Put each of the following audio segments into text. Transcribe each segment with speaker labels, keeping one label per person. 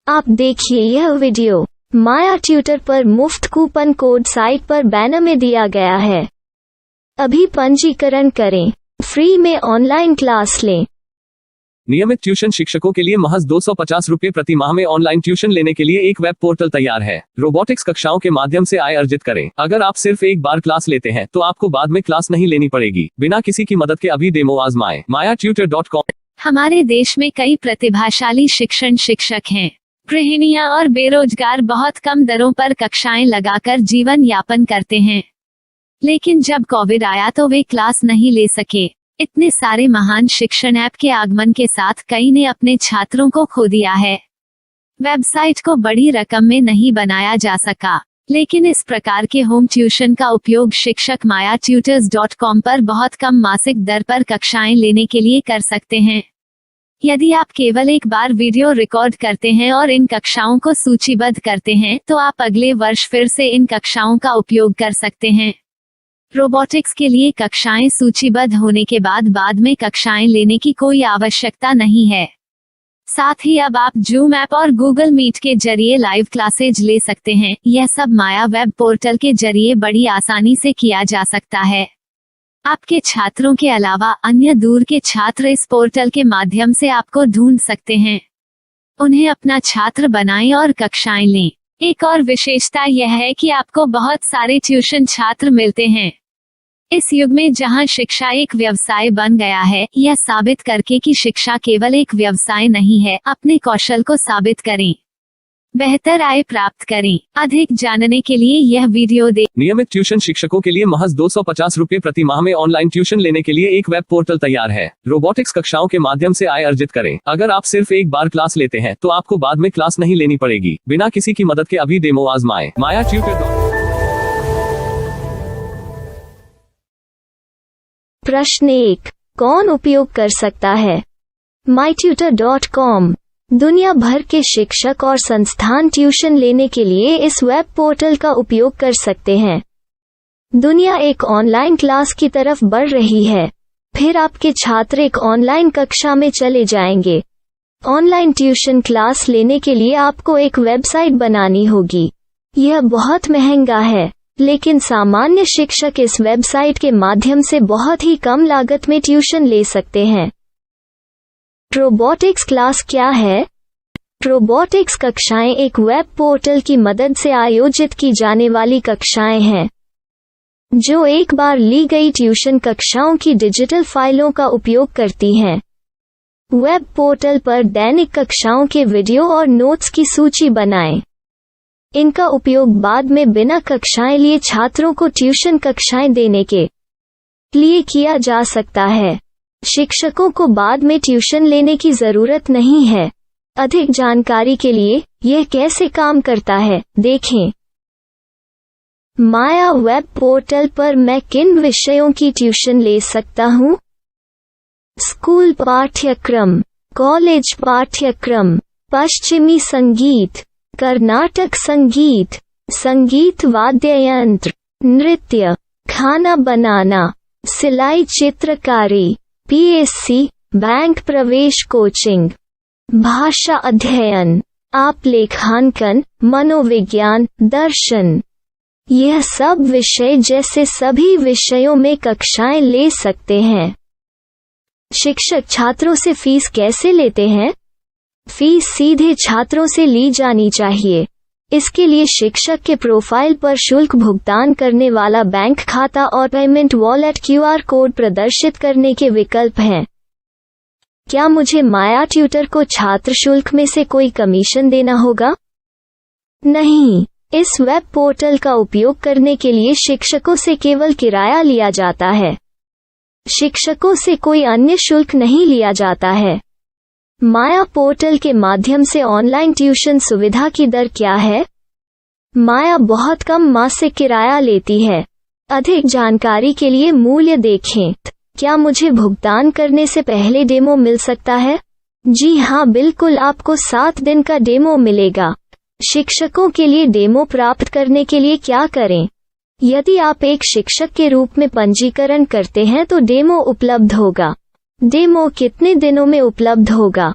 Speaker 1: आप देखिए यह वीडियो माया ट्यूटर पर मुफ्त कूपन कोड साइट पर बैनर में दिया गया है। अभी पंजीकरण करें, फ्री में ऑनलाइन क्लास लें।
Speaker 2: नियमित ट्यूशन शिक्षकों के लिए महज 250 रुपये प्रति माह में ऑनलाइन ट्यूशन लेने के लिए एक वेब पोर्टल तैयार है। रोबोटिक्स कक्षाओं के माध्यम से आय अर्जित करें। अगर आप सिर्फ एक बार क्लास लेते हैं तो आपको बाद में क्लास नहीं लेनी पड़ेगी। बिना किसी की मदद के अभी डेमो आजमाएं। mayatutor.com।
Speaker 3: हमारे देश में कई प्रतिभाशाली शिक्षक हैं। गृहिणियां और बेरोजगार बहुत कम दरों पर कक्षाएं लगाकर जीवन यापन करते हैं, लेकिन जब कोविड आया तो वे क्लास नहीं ले सके। इतने सारे महान शिक्षण ऐप के आगमन के साथ कई ने अपने छात्रों को खो दिया है। वेबसाइट को बड़ी रकम में नहीं बनाया जा सका, लेकिन इस प्रकार के होम ट्यूशन का उपयोग शिक्षक mayatutors.com पर बहुत कम मासिक दर पर कक्षाएं लेने के लिए कर सकते हैं। यदि आप केवल एक बार वीडियो रिकॉर्ड करते हैं और इन कक्षाओं को सूचीबद्ध करते हैं तो आप अगले वर्ष फिर से इन कक्षाओं का उपयोग कर सकते हैं। रोबोटिक्स के लिए कक्षाएं सूचीबद्ध होने के बाद में कक्षाएं लेने की कोई आवश्यकता नहीं है। साथ ही अब आप जूम ऐप और गूगल मीट के जरिए लाइव क्लासेज ले सकते हैं। यह सब माया वेब पोर्टल के जरिए बड़ी आसानी से किया जा सकता है। आपके छात्रों के अलावा अन्य दूर के छात्र इस पोर्टल के माध्यम से आपको ढूंढ सकते हैं। उन्हें अपना छात्र बनाएं और कक्षाएं लें। एक और विशेषता यह है कि आपको बहुत सारे ट्यूशन छात्र मिलते हैं। इस युग में जहां शिक्षा एक व्यवसाय बन गया है, यह साबित करके कि शिक्षा केवल एक व्यवसाय नहीं है, अपने कौशल को साबित करें, बेहतर आय प्राप्त करें। अधिक जानने के लिए यह वीडियो देखें।
Speaker 2: नियमित ट्यूशन शिक्षकों के लिए महज 250 रुपये प्रति माह में ऑनलाइन ट्यूशन लेने के लिए एक वेब पोर्टल तैयार है। रोबोटिक्स कक्षाओं के माध्यम से आय अर्जित करें। अगर आप सिर्फ एक बार क्लास लेते हैं तो आपको बाद में क्लास नहीं लेनी पड़ेगी। बिना किसी की मदद के अभी डेमो आजमाएं। mayatutor.com।
Speaker 1: प्रश्न 1, कौन उपयोग कर सकता है? mytutor.com दुनिया भर के शिक्षक और संस्थान ट्यूशन लेने के लिए इस वेब पोर्टल का उपयोग कर सकते हैं। दुनिया एक ऑनलाइन क्लास की तरफ बढ़ रही है। फिर आपके छात्र एक ऑनलाइन कक्षा में चले जाएंगे। ऑनलाइन ट्यूशन क्लास लेने के लिए आपको एक वेबसाइट बनानी होगी। यह बहुत महंगा है, लेकिन सामान्य शिक्षक इस वेबसाइट के माध्यम से बहुत ही कम लागत में ट्यूशन ले सकते हैं। रोबोटिक्स क्लास क्या है? रोबोटिक्स कक्षाएं एक वेब पोर्टल की मदद से आयोजित की जाने वाली कक्षाएं हैं, जो एक बार ली गई ट्यूशन कक्षाओं की डिजिटल फाइलों का उपयोग करती हैं। वेब पोर्टल पर दैनिक कक्षाओं के वीडियो और नोट्स की सूची बनाएं। इनका उपयोग बाद में बिना कक्षाएं लिए छात्रों को ट्यूशन कक्षाएं देने के लिए किया जा सकता है। शिक्षकों को बाद में ट्यूशन लेने की जरूरत नहीं है। अधिक जानकारी के लिए यह कैसे काम करता है, देखें। माया वेब पोर्टल पर मैं किन विषयों की ट्यूशन ले सकता हूँ? स्कूल पाठ्यक्रम, कॉलेज पाठ्यक्रम, पश्चिमी संगीत, कर्नाटक संगीत, संगीत वाद्य यंत्र, नृत्य, खाना बनाना, सिलाई चित्रकारी, पीएससी, बैंक प्रवेश कोचिंग, भाषा अध्ययन, आप लेखांकन, मनोविज्ञान, दर्शन। यह सब विषय जैसे सभी विषयों में कक्षाएं ले सकते हैं। शिक्षक छात्रों से फीस कैसे लेते हैं? फीस सीधे छात्रों से ली जानी चाहिए। इसके लिए शिक्षक के प्रोफाइल पर शुल्क भुगतान करने वाला बैंक खाता और पेमेंट वॉलेट क्यूआर कोड प्रदर्शित करने के विकल्प हैं। क्या मुझे माया ट्यूटर को छात्र शुल्क में से कोई कमीशन देना होगा? नहीं, इस वेब पोर्टल का उपयोग करने के लिए शिक्षकों से केवल किराया लिया जाता है। शिक्षकों से कोई अन्य शुल्क नहीं लिया जाता है। माया पोर्टल के माध्यम से ऑनलाइन ट्यूशन सुविधा की दर क्या है? माया बहुत कम मासिक किराया लेती है। अधिक जानकारी के लिए मूल्य देखें। क्या मुझे भुगतान करने से पहले डेमो मिल सकता है? जी हाँ, बिल्कुल, आपको 7 दिन का डेमो मिलेगा। शिक्षकों के लिए डेमो प्राप्त करने के लिए क्या करें? यदि आप एक शिक्षक के रूप में पंजीकरण करते हैं तो डेमो उपलब्ध होगा। डेमो कितने दिनों में उपलब्ध होगा?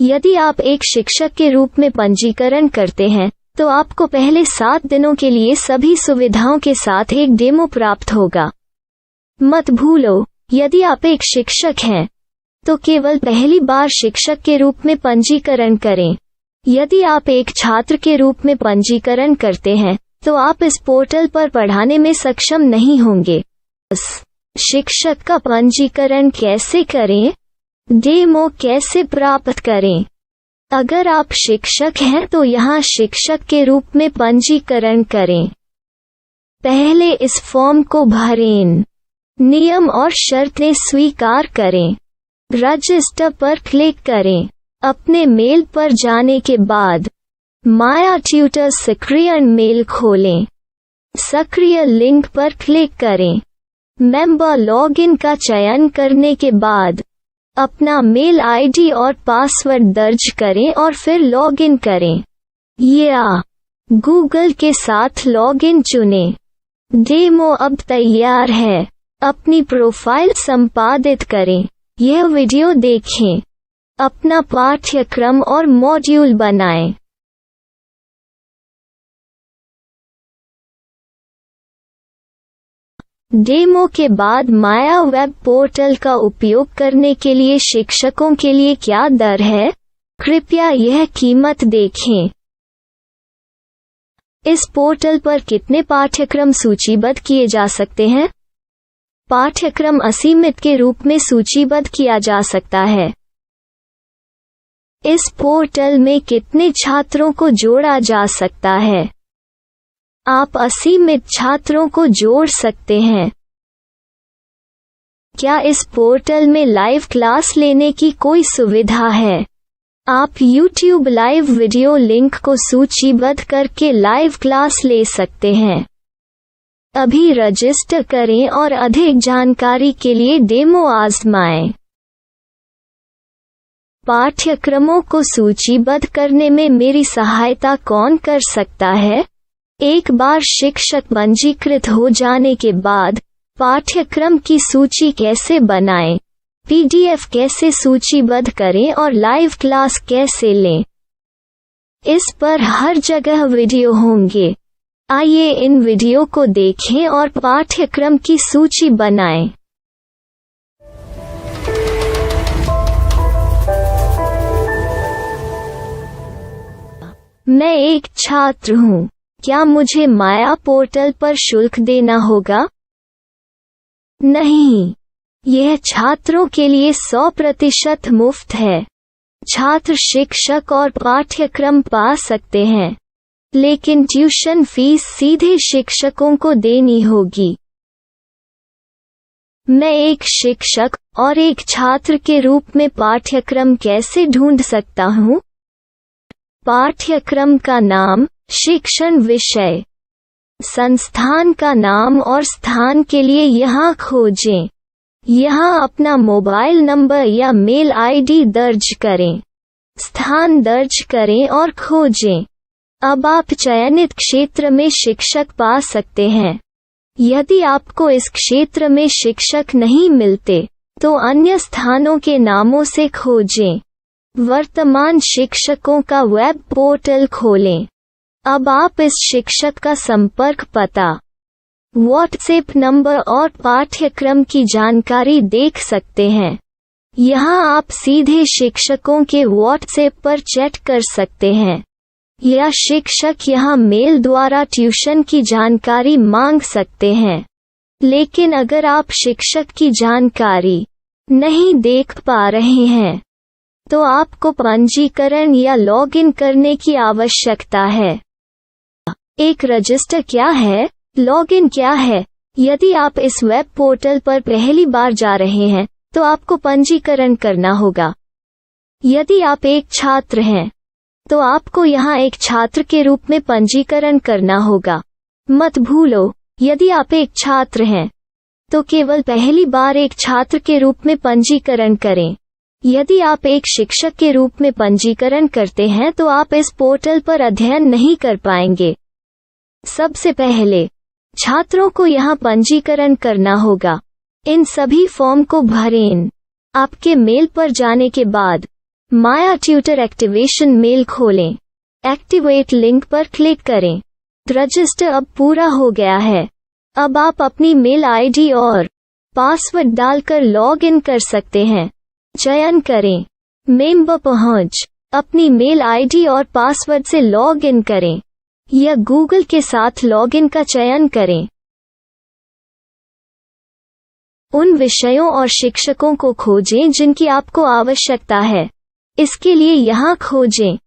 Speaker 1: यदि आप एक शिक्षक के रूप में पंजीकरण करते हैं तो आपको पहले 7 दिनों के लिए सभी सुविधाओं के साथ एक डेमो प्राप्त होगा। मत भूलो, यदि आप एक शिक्षक हैं तो केवल पहली बार शिक्षक के रूप में पंजीकरण करें। यदि आप एक छात्र के रूप में पंजीकरण करते हैं तो आप इस पोर्टल पर पढ़ाने में सक्षम नहीं होंगे। शिक्षक का पंजीकरण कैसे करें? डेमो कैसे प्राप्त करें? अगर आप शिक्षक हैं तो यहाँ शिक्षक के रूप में पंजीकरण करें। पहले इस फॉर्म को भरें। नियम और शर्तें स्वीकार करें। रजिस्टर पर क्लिक करें। अपने मेल पर जाने के बाद माया ट्यूटर सक्रिय मेल खोलें। सक्रिय लिंक पर क्लिक करें। मेंबर लॉगिन का चयन करने के बाद अपना मेल आईडी और पासवर्ड दर्ज करें और फिर लॉगिन करें या गूगल के साथ लॉगिन चुनें। डेमो अब तैयार है। अपनी प्रोफाइल संपादित करें। यह वीडियो देखें। अपना पाठ्यक्रम और मॉड्यूल बनाएं। डेमो के बाद माया वेब पोर्टल का उपयोग करने के लिए शिक्षकों के लिए क्या दर है? कृपया यह कीमत देखें। इस पोर्टल पर कितने पाठ्यक्रम सूचीबद्ध किए जा सकते हैं? पाठ्यक्रम असीमित के रूप में सूचीबद्ध किया जा सकता है। इस पोर्टल में कितने छात्रों को जोड़ा जा सकता है? आप असीमित छात्रों को जोड़ सकते हैं। क्या इस पोर्टल में लाइव क्लास लेने की कोई सुविधा है? आप YouTube लाइव वीडियो लिंक को सूचीबद्ध करके लाइव क्लास ले सकते हैं। अभी रजिस्टर करें और अधिक जानकारी के लिए डेमो आजमाएं। पाठ्यक्रमों को सूचीबद्ध करने में मेरी सहायता कौन कर सकता है? एक बार शिक्षक पंजीकृत हो जाने के बाद पाठ्यक्रम की सूची कैसे बनाएं, PDF कैसे सूचीबद्ध करें और लाइव क्लास कैसे लें, इस पर हर जगह वीडियो होंगे। आइए इन वीडियो को देखें और पाठ्यक्रम की सूची बनाएं। मैं एक छात्र हूँ। क्या मुझे माया पोर्टल पर शुल्क देना होगा? नहीं, यह छात्रों के लिए 100% मुफ्त है। छात्र शिक्षक और पाठ्यक्रम पा सकते हैं, लेकिन ट्यूशन फीस सीधे शिक्षकों को देनी होगी। मैं एक शिक्षक और एक छात्र के रूप में पाठ्यक्रम कैसे ढूंढ सकता हूँ? पाठ्यक्रम का नाम, शिक्षण विषय, संस्थान का नाम और स्थान के लिए यहाँ खोजें। यहाँ अपना मोबाइल नंबर या मेल आईडी दर्ज करें। स्थान दर्ज करें और खोजें। अब आप चयनित क्षेत्र में शिक्षक पा सकते हैं। यदि आपको इस क्षेत्र में शिक्षक नहीं मिलते तो अन्य स्थानों के नामों से खोजें। वर्तमान शिक्षकों का वेब पोर्टल खोलें। अब आप इस शिक्षक का संपर्क पता, व्हाट्सएप नंबर और पाठ्यक्रम की जानकारी देख सकते हैं। यहाँ आप सीधे शिक्षकों के व्हाट्सएप पर चैट कर सकते हैं या शिक्षक यहाँ मेल द्वारा ट्यूशन की जानकारी मांग सकते हैं। लेकिन अगर आप शिक्षक की जानकारी नहीं देख पा रहे हैं तो आपको पंजीकरण या लॉगिन करने की आवश्यकता है। एक रजिस्टर क्या है? लॉगिन क्या है? यदि आप इस वेब पोर्टल पर पहली बार जा रहे हैं तो आपको पंजीकरण करना होगा। यदि आप एक छात्र हैं तो आपको यहाँ एक छात्र के रूप में पंजीकरण करना होगा। मत भूलो, यदि आप एक छात्र हैं तो केवल पहली बार एक छात्र के रूप में पंजीकरण करें। यदि आप एक शिक्षक के रूप में पंजीकरण करते हैं तो आप इस पोर्टल पर अध्ययन नहीं कर पाएंगे। सबसे पहले छात्रों को यहाँ पंजीकरण करना होगा। इन सभी फॉर्म को भरें। आपके मेल पर जाने के बाद माया ट्यूटर एक्टिवेशन मेल खोलें। एक्टिवेट लिंक पर क्लिक करें। रजिस्टर अब पूरा हो गया है। अब आप अपनी मेल आईडी और पासवर्ड डालकर लॉग इन कर सकते हैं। चयन करें मेंबर पहुंच। अपनी मेल आईडी और पासवर्ड से लॉग इन करें या गूगल के साथ लॉग इन का चयन करें। उन विषयों और शिक्षकों को खोजें जिनकी आपको आवश्यकता है। इसके लिए यहाँ खोजें।